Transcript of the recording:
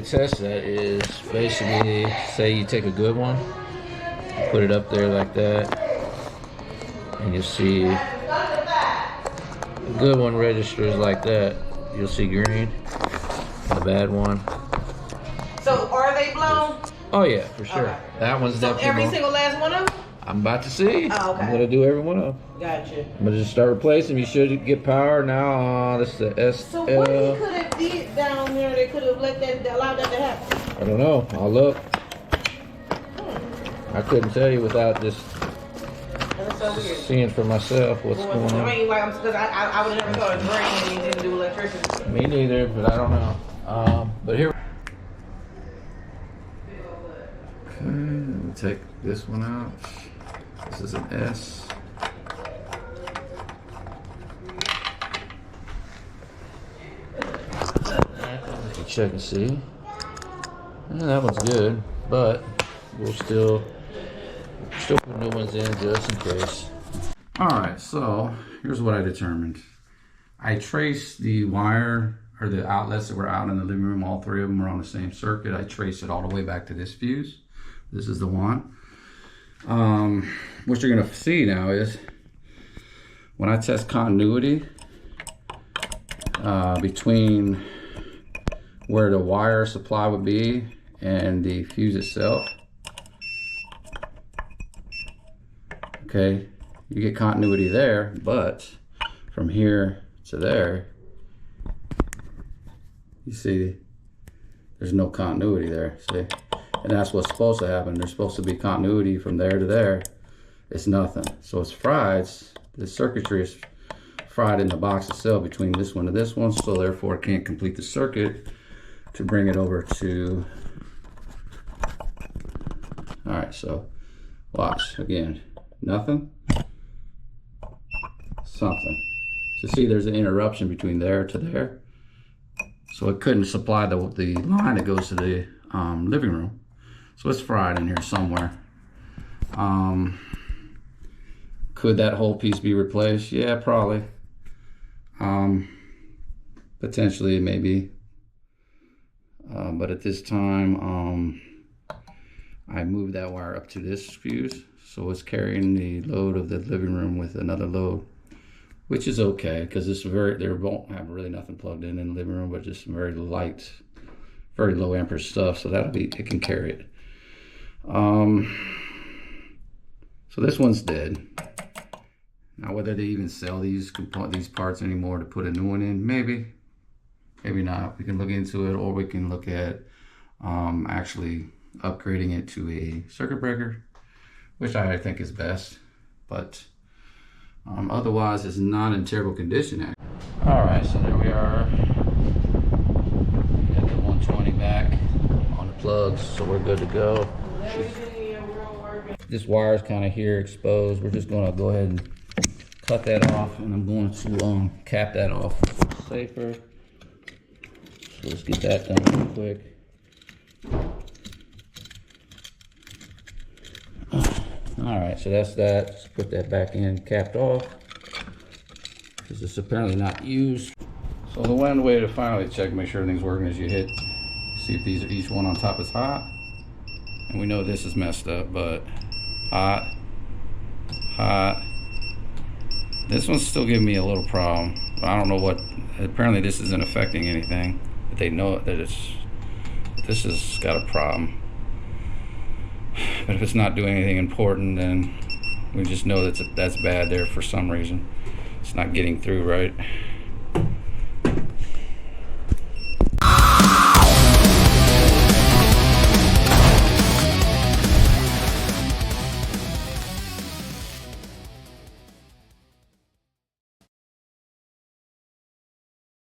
to test that is basically, say you take a good one, put it up there like that, and you'll see a good one registers like that. You'll see green. The bad one. So are they blown? Oh yeah, for sure. Okay. That one's definitely every blown. single last one of them? I'm about to see. Oh, okay. I'm gonna do every one of them. Gotcha. I'm gonna just start replacing. You should get power now. This is the SL. So what he could have did down there? They could have allowed that to happen. I don't know. I'll look. I couldn't tell you without just seeing for myself what's going on. Because I would have never thought of drain and you didn't do electricity. Me neither, but I don't know. But here. Okay, let me take this one out. This is an S. Check and see. And that one's good, but we'll still put new ones in just in case. All right, so here's what I determined. I traced the wire or the outlets that were out in the living room. All three of them were on the same circuit. I traced it all the way back to this fuse. This is the one. What you're gonna see now is when I test continuity between where the wire supply would be and the fuse itself. Okay, you get continuity there, but from here to there, you see there's no continuity there, see? And that's what's supposed to happen. There's supposed to be continuity from there to there. It's nothing. So it's fried. The circuitry is fried in the box itself between this one to this one, so therefore it can't complete the circuit to bring it over to. All right, so watch again. Nothing, something. So see, there's an interruption between there to there. So it couldn't supply the line that goes to the living room. So it's fried in here somewhere. Could that whole piece be replaced? Yeah, probably. Potentially, maybe. But at this time, I moved that wire up to this fuse. So it's carrying the load of the living room with another load, which is okay because it's they won't have really nothing plugged in the living room, but just very light, very low amperage stuff. So it can carry it. So this one's dead. Now, whether they even sell these parts anymore to put a new one in, maybe not. We can look into it, or we can look at actually upgrading it to a circuit breaker, which I think is best, but otherwise it's not in terrible condition. All right, so there we are. Got the 120 back on the plugs, so we're good to go. This wire is kind of here exposed. We're just gonna go ahead and cut that off, and I'm going to cap that off safer. So let's get that done real quick. All right, so that's that. Let's put that back in, capped off, because it's apparently not used. So the one way to finally check, make sure everything's working, is you hit, see if each one on top is hot. And we know this is messed up, but hot, hot. This one's still giving me a little problem. I don't know what, apparently this isn't affecting anything. But they know that this has got a problem. But if it's not doing anything important, then we just know that's bad there for some reason. It's not getting through right.